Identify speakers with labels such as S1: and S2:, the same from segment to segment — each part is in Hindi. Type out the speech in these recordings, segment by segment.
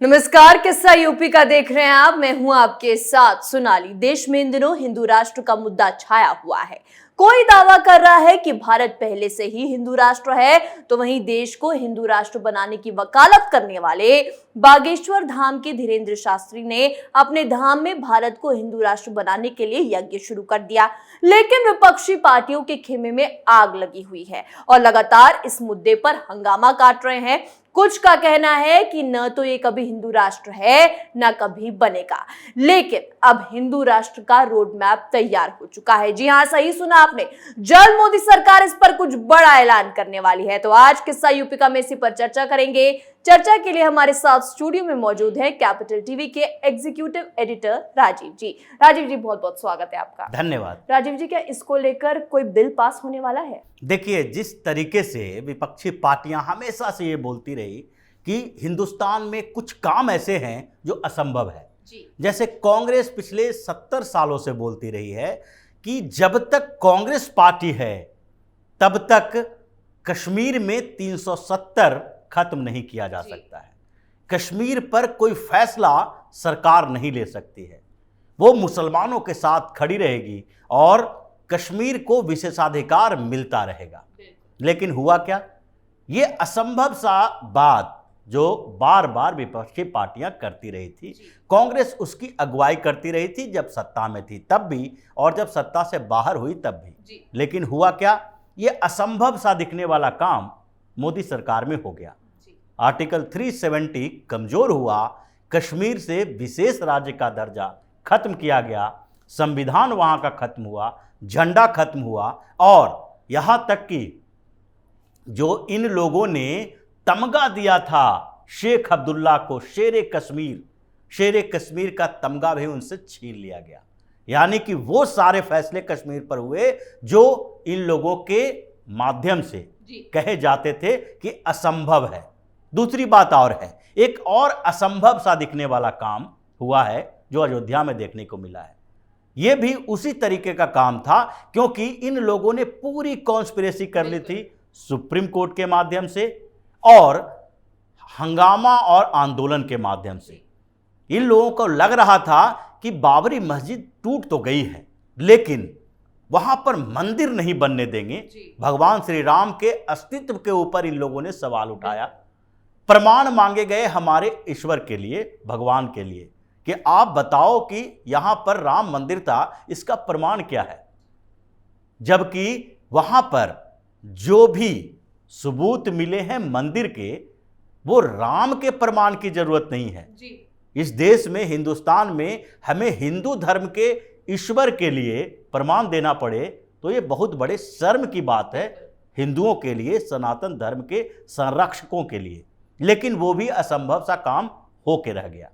S1: नमस्कार, किस्सा यूपी का देख रहे हैं आप। मैं हूं आपके साथ सोनाली। देश में इन दिनों हिंदू राष्ट्र का मुद्दा छाया हुआ है। कोई दावा कर रहा है कि भारत पहले से ही हिंदू राष्ट्र है, तो वहीं देश को हिंदू राष्ट्र बनाने की वकालत करने वाले बागेश्वर धाम के धीरेन्द्र शास्त्री ने अपने धाम में भारत को हिंदू राष्ट्र बनाने के लिए यज्ञ शुरू कर दिया। लेकिन विपक्षी पार्टियों के खेमे में आग लगी हुई है और लगातार इस मुद्दे पर हंगामा काट रहे हैं। कुछ का कहना है कि न तो ये कभी हिंदू राष्ट्र है न कभी बनेगा, लेकिन अब हिंदू राष्ट्र का रोड मैप तैयार हो चुका है। जी हां, सही सुना आपने। जल्द मोदी सरकार इस पर कुछ बड़ा ऐलान करने वाली है। तो आज किस्सा यूपी का में इसी पर चर्चा करेंगे। चर्चा के लिए हमारे साथ स्टूडियो में मौजूद है कैपिटल टीवी के एग्जीक्यूटिव एडिटर राजीव जी। राजीव जी, बहुत बहुत स्वागत है आपका।
S2: धन्यवाद।
S1: राजीव जी, क्या इसको लेकर कोई बिल पास होने वाला है?
S2: देखिए, जिस तरीके से विपक्षी पार्टियां हमेशा से ये बोलती रही कि हिंदुस्तान में कुछ काम ऐसे हैं जो असंभव है
S1: जी।
S2: जैसे कांग्रेस पिछले 70 सालों से बोलती रही है कि जब तक कांग्रेस पार्टी है तब तक कश्मीर में 370 खत्म नहीं किया जा सकता है। कश्मीर पर कोई फैसला सरकार नहीं ले सकती है। वो मुसलमानों के साथ खड़ी रहेगी और कश्मीर को विशेषाधिकार मिलता रहेगा। लेकिन हुआ क्या? ये असंभव सा बात जो बार बार विपक्षी पार्टियां करती रही थी, कांग्रेस उसकी अगुवाई करती रही थी, जब सत्ता में थी तब भी और जब सत्ता से बाहर हुई तब भी। लेकिन हुआ क्या? ये असंभव सा दिखने वाला काम मोदी सरकार में हो गया। आर्टिकल 370 कमजोर हुआ, कश्मीर से विशेष राज्य का दर्जा खत्म किया गया, संविधान वहां का खत्म हुआ, झंडा खत्म हुआ और यहां तक कि जो इन लोगों ने तमगा दिया था शेख अब्दुल्ला को, शेर कश्मीर का तमगा भी उनसे छीन लिया गया। यानी कि वो सारे फैसले कश्मीर पर हुए जो इन लोगों के माध्यम से कहे जाते थे कि असंभव है। दूसरी बात और है, एक और असंभव सा दिखने वाला काम हुआ है जो अयोध्या में देखने को मिला है। यह भी उसी तरीके का काम था, क्योंकि इन लोगों ने पूरी कॉन्स्पिरेसी कर ली थी सुप्रीम कोर्ट के माध्यम से और हंगामा और आंदोलन के माध्यम से। इन लोगों को लग रहा था कि बाबरी मस्जिद टूट तो गई है, लेकिन वहां पर मंदिर नहीं बनने देंगे। भगवान श्री राम के अस्तित्व के ऊपर इन लोगों ने सवाल उठाया। प्रमाण मांगे गए हमारे ईश्वर के लिए, भगवान के लिए, कि आप बताओ कि यहां पर राम मंदिर था, इसका प्रमाण क्या है। जबकि वहां पर जो भी सबूत मिले हैं मंदिर के, वो राम के प्रमाण की जरूरत नहीं है। इस देश में, हिंदुस्तान में, हमें हिंदू धर्म के ईश्वर के लिए प्रमाण देना पड़े तो ये बहुत बड़े शर्म की बात है हिंदुओं के लिए, सनातन धर्म के संरक्षकों के लिए। लेकिन वो भी असंभव सा काम होके रह गया।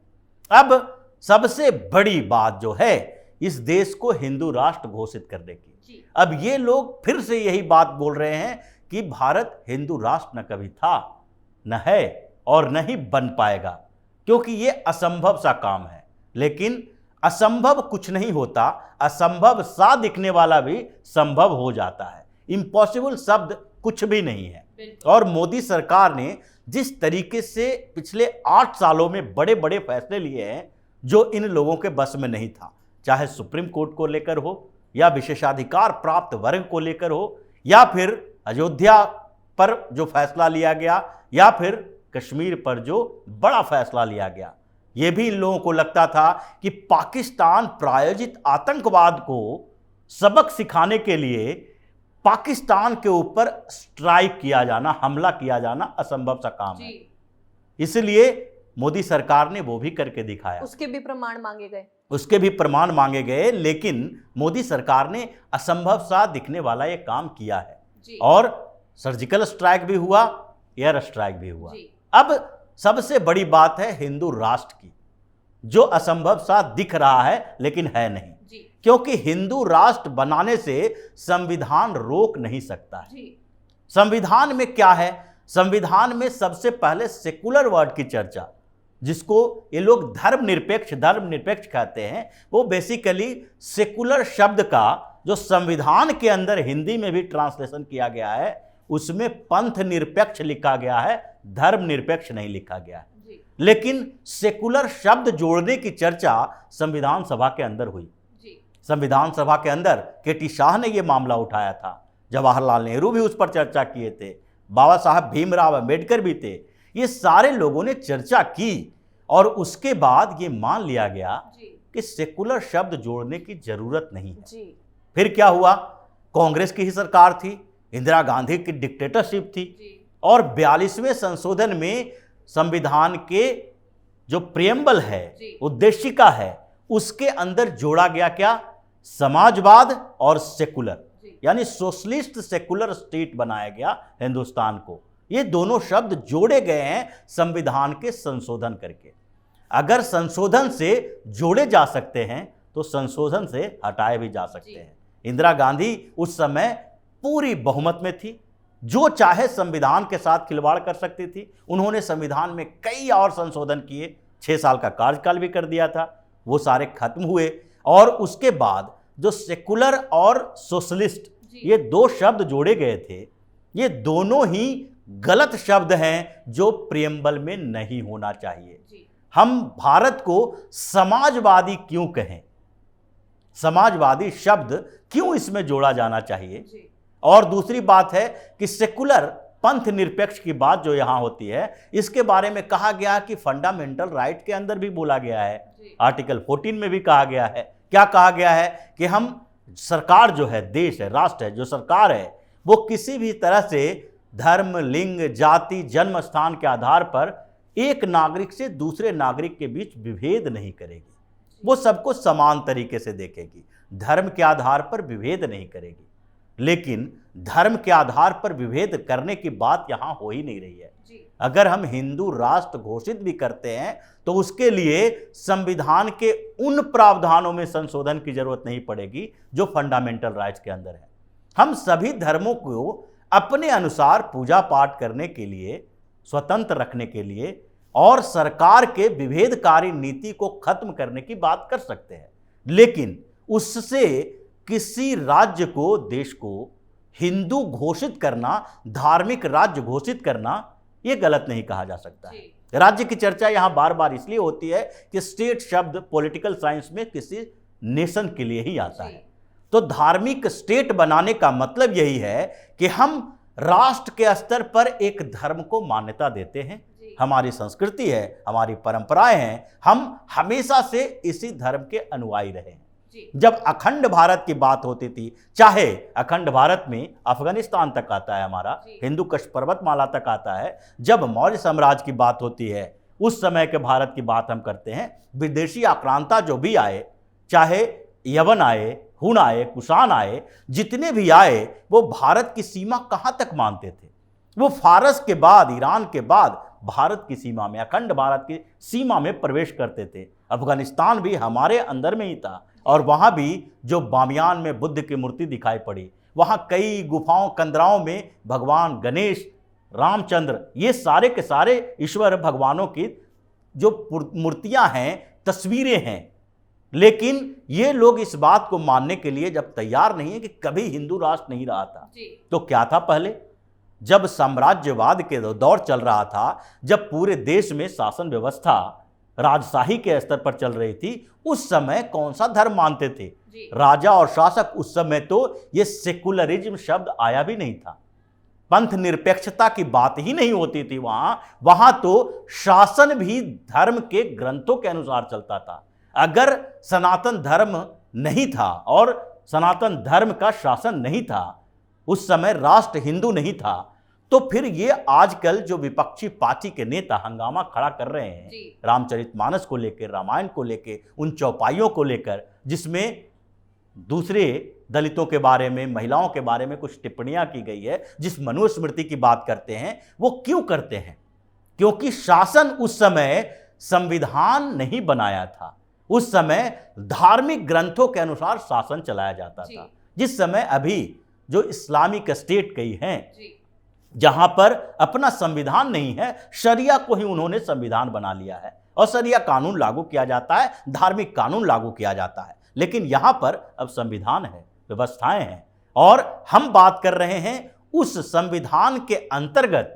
S2: अब सबसे बड़ी बात जो है इस देश को हिंदू राष्ट्र घोषित करने की। अब ये लोग फिर से यही बात बोल रहे हैं कि भारत हिंदू राष्ट्र न कभी था, न है और न ही बन पाएगा, क्योंकि ये असंभव सा काम है। लेकिन असंभव कुछ नहीं होता, असंभव सा दिखने वाला भी संभव हो जाता है। इम्पॉसिबल शब्द कुछ भी नहीं है। और मोदी सरकार ने जिस तरीके से पिछले 8 सालों में बड़े बड़े फैसले लिए हैं जो इन लोगों के बस में नहीं था, चाहे सुप्रीम कोर्ट को लेकर हो या विशेषाधिकार प्राप्त वर्ग को लेकर हो या फिर अयोध्या पर जो फैसला लिया गया या फिर कश्मीर पर जो बड़ा फैसला लिया गया, यह भी इन लोगों को लगता था कि पाकिस्तान प्रायोजित आतंकवाद को सबक सिखाने के लिए पाकिस्तान के ऊपर स्ट्राइक किया जाना, हमला किया जाना असंभव सा काम है। इसलिए मोदी सरकार ने वो भी करके दिखाया।
S1: उसके भी प्रमाण
S2: मांगे गए, लेकिन मोदी सरकार ने असंभव सा दिखने वाला ये काम किया है। और सर्जिकल स्ट्राइक भी हुआ, एयर स्ट्राइक भी हुआ। अब सबसे बड़ी बात है हिंदू राष्ट्र की, जो असंभव सा दिख रहा है लेकिन है नहीं, क्योंकि हिंदू राष्ट्र बनाने से संविधान रोक नहीं कहता है। संविधान में क्या है? संविधान में सबसे पहले सेकुलर वर्ड की चर्चा, जिसको ये लोग धर्मनिरपेक्ष कहते हैं, वो बेसिकली सेकुलर शब्द का जो संविधान के अंदर हिंदी में भी ट्रांसलेशन किया गया है, उसमें पंथ निरपेक्ष लिखा गया है, धर्म निरपेक्ष नहीं लिखा गया है। लेकिन सेकुलर शब्द जोड़ने की चर्चा संविधान सभा के अंदर हुई। संविधान सभा के अंदर केटी शाह ने यह मामला उठाया था, जवाहरलाल नेहरू भी उस पर चर्चा किए थे, बाबा साहब भीमराव अंबेडकर भी थे। ये सारे लोगों ने चर्चा की और उसके बाद ये मान लिया गया कि सेकुलर शब्द जोड़ने की जरूरत नहीं है। फिर क्या हुआ? कांग्रेस की ही सरकार थी, इंदिरा गांधी की डिक्टेटरशिप थी और 42वें संशोधन में संविधान के जो प्रियम्बल है, उद्देशिका है, उसके अंदर जोड़ा गया क्या? समाजवाद और सेकुलर, यानी सोशलिस्ट सेकुलर स्टेट बनाया गया हिंदुस्तान को। ये दोनों शब्द जोड़े गए हैं संविधान के संशोधन करके। अगर संशोधन से जोड़े जा सकते हैं तो संशोधन से हटाए भी जा सकते हैं। इंदिरा गांधी उस समय पूरी बहुमत में थी, जो चाहे संविधान के साथ खिलवाड़ कर सकती थी। उन्होंने संविधान में कई और संशोधन किए, 6 साल का कार्यकाल भी कर दिया था, वो सारे खत्म हुए। और उसके बाद जो सेकुलर और सोशलिस्ट ये 2 शब्द जोड़े गए थे, ये दोनों ही गलत शब्द हैं जो प्रियम्बल में नहीं होना चाहिए। हम भारत को समाजवादी क्यों कहें? समाजवादी शब्द क्यों इसमें जोड़ा जाना चाहिए? और दूसरी बात है कि सेकुलर पंथ निरपेक्ष की बात जो यहां होती है, इसके बारे में कहा गया कि फंडामेंटल राइट के अंदर भी बोला गया है, आर्टिकल 14 में भी कहा गया है। क्या कहा गया है कि हम सरकार जो है, देश है, राष्ट्र है, जो सरकार है, वो किसी भी तरह से धर्म, लिंग, जाति, जन्म स्थान के आधार पर एक नागरिक से दूसरे नागरिक के बीच विभेद नहीं करेगी। वो सबको समान तरीके से देखेगी, धर्म के आधार पर विभेद नहीं करेगी। लेकिन धर्म के आधार पर विभेद करने की बात यहां हो ही नहीं रही है। अगर हम हिंदू राष्ट्र घोषित भी करते हैं तो उसके लिए संविधान के उन प्रावधानों में संशोधन की जरूरत नहीं पड़ेगी जो फंडामेंटल राइट्स के अंदर है। हम सभी धर्मों को अपने अनुसार पूजा पाठ करने के लिए, स्वतंत्र रखने के लिए और सरकार के विभेदकारी नीति को खत्म करने की बात कर सकते हैं, लेकिन उससे किसी राज्य को, देश को हिंदू घोषित करना, धार्मिक राज्य घोषित करना, यह गलत नहीं कहा जा सकता है। राज्य की चर्चा यहां बार बार इसलिए होती है कि स्टेट शब्द पॉलिटिकल साइंस में किसी नेशन के लिए ही आता है। तो धार्मिक स्टेट बनाने का मतलब यही है कि हम राष्ट्र के स्तर पर एक धर्म को मान्यता देते हैं। हमारी संस्कृति है, हमारी परंपराएं हैं, हम हमेशा से इसी धर्म के अनुयायी रहे हैं। जब अखंड भारत की बात होती थी, चाहे अखंड भारत में अफगानिस्तान तक आता है, हमारा हिंदू कश पर्वतमाला तक आता है, जब मौर्य साम्राज्य की बात होती है, उस समय के भारत की बात हम करते हैं, विदेशी आक्रांता जो भी आए, चाहे यवन आए, हुन आए, कुषाण आए, जितने भी आए, वो भारत की सीमा कहां तक मानते थे? वो फारस के बाद, ईरान के बाद भारत की सीमा में, अखंड भारत की सीमा में प्रवेश करते थे। अफगानिस्तान भी हमारे अंदर में ही था और वहां भी जो बामियान में बुद्ध की मूर्ति दिखाई पड़ी, वहां कई गुफाओं, कंदराओं में भगवान गणेश, रामचंद्र, ये सारे के सारे ईश्वर भगवानों की जो मूर्तियां हैं, तस्वीरें हैं। लेकिन ये लोग इस बात को मानने के लिए जब तैयार नहीं है कि कभी हिंदू राष्ट्र नहीं रहा था, तो क्या था पहले? जब साम्राज्यवाद के दौर चल रहा था, जब पूरे देश में शासन व्यवस्था राजशाही के स्तर पर चल रही थी, उस समय कौन सा धर्म मानते थे राजा और शासक? उस समय तो ये सेकुलरिज्म शब्द आया भी नहीं था, पंथ निरपेक्षता की बात ही नहीं होती थी। वहां तो शासन भी धर्म के ग्रंथों के अनुसार चलता था। अगर सनातन धर्म नहीं था और सनातन धर्म का शासन नहीं था, उस समय राष्ट्र हिंदू नहीं था, तो फिर ये आजकल जो विपक्षी पार्टी के नेता हंगामा खड़ा कर रहे हैं रामचरितमानस को लेकर, रामायण को लेकर, उन चौपाइयों को लेकर, जिसमें दूसरे दलितों के बारे में, महिलाओं के बारे में कुछ टिप्पणियां की गई है, जिस मनुस्मृति की बात करते हैं, वो क्यों करते हैं? क्योंकि शासन उस समय संविधान नहीं बनाया था, उस समय धार्मिक ग्रंथों के अनुसार शासन चलाया जाता था। जिस समय अभी जो इस्लामिक स्टेट कई हैं, जहां पर अपना संविधान नहीं है, शरिया को ही उन्होंने संविधान बना लिया है और शरिया कानून लागू किया जाता है, धार्मिक कानून लागू किया जाता है। लेकिन यहां पर अब संविधान है, व्यवस्थाएं हैं, और हम बात कर रहे हैं उस संविधान के अंतर्गत,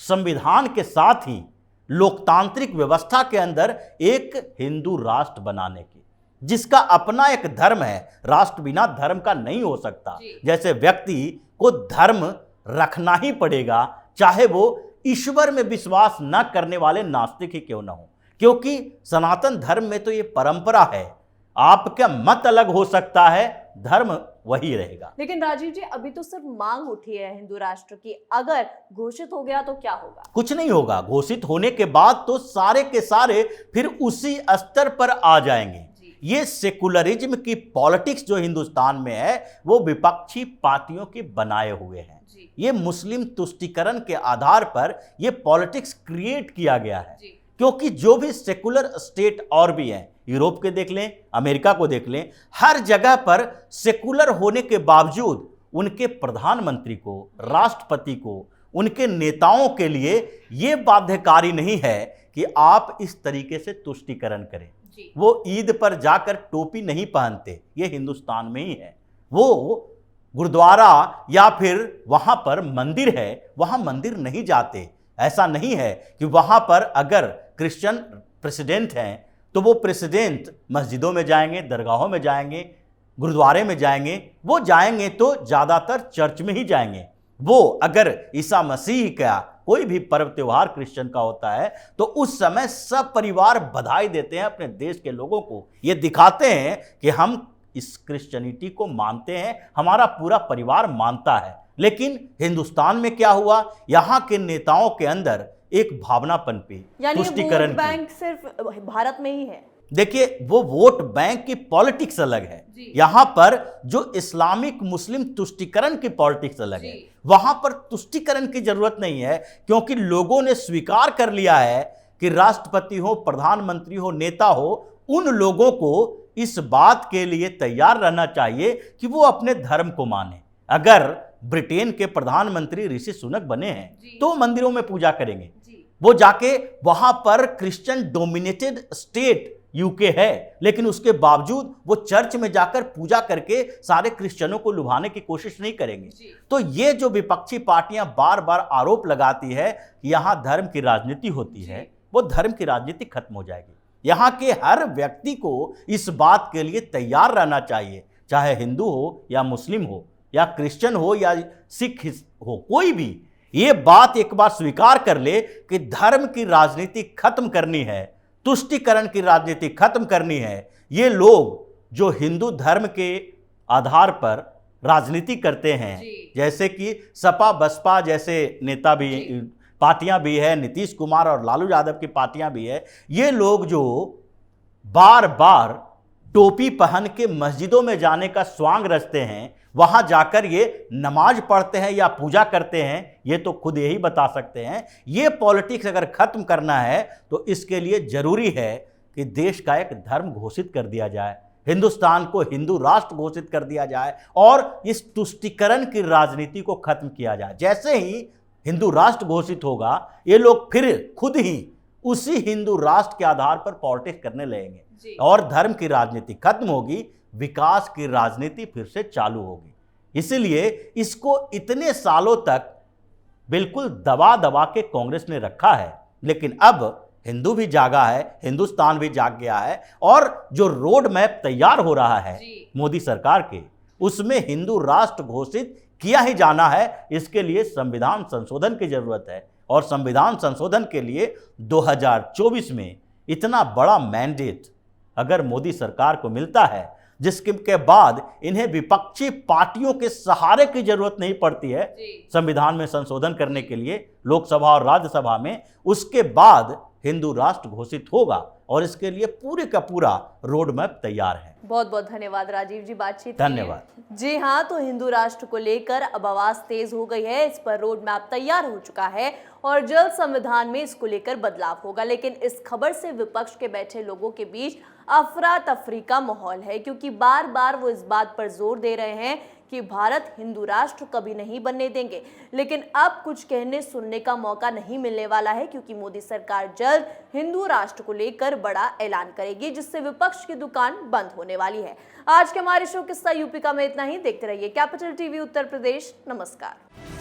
S2: संविधान के साथ ही लोकतांत्रिक व्यवस्था के अंदर एक हिंदू राष्ट्र बनाने की, जिसका अपना एक धर्म है। राष्ट्र बिना धर्म का नहीं हो सकता। जैसे व्यक्ति को धर्म रखना ही पड़ेगा, चाहे वो ईश्वर में विश्वास न करने वाले नास्तिक ही क्यों ना हो, क्योंकि सनातन धर्म में तो ये परंपरा है। आपका मत अलग हो सकता है, धर्म वही रहेगा।
S1: लेकिन राजीव जी, अभी तो सिर्फ मांग उठी है हिंदू राष्ट्र की, अगर घोषित हो गया तो क्या होगा?
S2: कुछ नहीं होगा। घोषित होने के बाद तो सारे के सारे फिर उसी स्तर पर आ जाएंगे। ये सेकुलरिज्म की पॉलिटिक्स जो हिंदुस्तान में है वो विपक्षी पार्टियों के बनाए हुए हैं। ये मुस्लिम तुष्टीकरण के आधार पर ये पॉलिटिक्स क्रिएट किया गया है, क्योंकि जो भी सेकुलर स्टेट और भी हैं, यूरोप के देख लें, अमेरिका को देख लें, हर जगह पर सेकुलर होने के बावजूद उनके प्रधानमंत्री को, राष्ट्रपति को, उनके नेताओं के लिए ये बाध्यकारी नहीं है कि आप इस तरीके से तुष्टीकरण करें। वो ईद पर जाकर टोपी नहीं पहनते, ये हिंदुस्तान में ही है। वो गुरुद्वारा या फिर वहां पर मंदिर है, वहां मंदिर नहीं जाते। ऐसा नहीं है कि वहां पर अगर क्रिश्चियन प्रेसिडेंट हैं तो वो प्रेसिडेंट मस्जिदों में जाएंगे, दरगाहों में जाएंगे, गुरुद्वारे में जाएंगे। वो जाएंगे तो ज़्यादातर चर्च में ही जाएंगे। वो अगर ईसा मसीह का कोई भी पर्व त्योहार क्रिश्चियन का होता है तो उस समय सब परिवार बधाई देते हैं अपने देश के लोगों को। ये दिखाते हैं कि हम इस क्रिश्चियनिटी को मानते हैं, हमारा पूरा परिवार मानता है। लेकिन हिंदुस्तान में क्या हुआ, यहाँ के नेताओं के अंदर एक भावना पनपी, तुष्टीकरण की।
S1: बैंक सिर्फ भारत में ही है।
S2: देखिए, वो वोट बैंक की पॉलिटिक्स अलग है, यहां पर जो इस्लामिक मुस्लिम तुष्टीकरण की पॉलिटिक्स अलग है। वहां पर तुष्टीकरण की जरूरत नहीं है, क्योंकि लोगों ने स्वीकार कर लिया है कि राष्ट्रपति हो, प्रधानमंत्री हो, नेता हो, उन लोगों को इस बात के लिए तैयार रहना चाहिए कि वो अपने धर्म को माने। अगर ब्रिटेन के प्रधानमंत्री ऋषि सुनक बने हैं तो मंदिरों में पूजा करेंगे। वो जाके वहां पर क्रिश्चियन डोमिनेटेड स्टेट यूके है, लेकिन उसके बावजूद वो चर्च में जाकर पूजा करके सारे क्रिश्चियनों को लुभाने की कोशिश नहीं करेंगे। तो ये जो विपक्षी पार्टियां बार बार आरोप लगाती है कि यहां धर्म की राजनीति होती है, वो धर्म की राजनीति खत्म हो जाएगी। यहाँ के हर व्यक्ति को इस बात के लिए तैयार रहना चाहिए, चाहे हिंदू हो या मुस्लिम हो या क्रिश्चियन हो या सिख हो, कोई भी ये बात एक बार स्वीकार कर ले कि धर्म की राजनीति खत्म करनी है, तुष्टीकरण की राजनीति खत्म करनी है। ये लोग जो हिंदू धर्म के आधार पर राजनीति करते हैं, जैसे कि सपा बसपा जैसे नेता भी, पार्टियां भी है, नीतीश कुमार और लालू यादव की पार्टियां भी है, ये लोग जो बार बार टोपी पहन के मस्जिदों में जाने का स्वांग रचते हैं, वहां जाकर ये नमाज पढ़ते हैं या पूजा करते हैं, ये तो खुद यही बता सकते हैं। ये पॉलिटिक्स अगर खत्म करना है तो इसके लिए जरूरी है कि देश का एक धर्म घोषित कर दिया जाए, हिंदुस्तान को हिंदू राष्ट्र घोषित कर दिया जाए और इस तुष्टीकरण की राजनीति को खत्म किया जाए। जैसे ही हिंदू राष्ट्र घोषित होगा, ये लोग फिर खुद ही उसी हिंदू राष्ट्र के आधार पर पॉलिटिक्स करने लगेंगे और धर्म की राजनीति खत्म होगी, विकास की राजनीति फिर से चालू होगी। इसीलिए इसको इतने सालों तक बिल्कुल दबा दबा के कांग्रेस ने रखा है, लेकिन अब हिंदू भी जागा है, हिंदुस्तान भी जाग गया है और जो रोड मैप तैयार हो रहा है मोदी सरकार के, उसमें हिंदू राष्ट्र घोषित किया ही जाना है। इसके लिए संविधान संशोधन की जरूरत है और संविधान संशोधन के लिए 2024 में इतना बड़ा मैंडेट अगर मोदी सरकार को मिलता है, जिसके बाद इन्हें विपक्षी पार्टियों के सहारे की जरूरत नहीं पड़ती है संविधान में संशोधन करने के लिए, लोकसभा और राज्यसभा में, उसके बाद हिंदू राष्ट्र घोषित होगा और इसके लिए पूरे का पूरा रोड मैप तैयार है।
S1: बहुत बहुत धन्यवाद राजीव जी बातचीत।
S2: धन्यवाद।
S1: जी हाँ, तो हिंदू राष्ट्र को लेकर अब आवाज तेज हो गई है, इस पर रोड मैप तैयार हो चुका है और जल्द संविधान में इसको लेकर बदलाव होगा। लेकिन इस खबर से विपक्ष के बैठे लोगों के बीच अफरा तफरी का माहौल है, क्योंकि बार बार वो इस बात पर जोर दे रहे हैं कि भारत हिंदू राष्ट्र कभी नहीं बनने देंगे। लेकिन अब कुछ कहने सुनने का मौका नहीं मिलने वाला है, क्योंकि मोदी सरकार जल्द हिंदू राष्ट्र को लेकर बड़ा ऐलान करेगी, जिससे विपक्ष की दुकान बंद होने वाली है। आज के हमारे शो किस्सा यूपी का में इतना ही। देखते रहिए कैपिटल टीवी उत्तर प्रदेश। नमस्कार।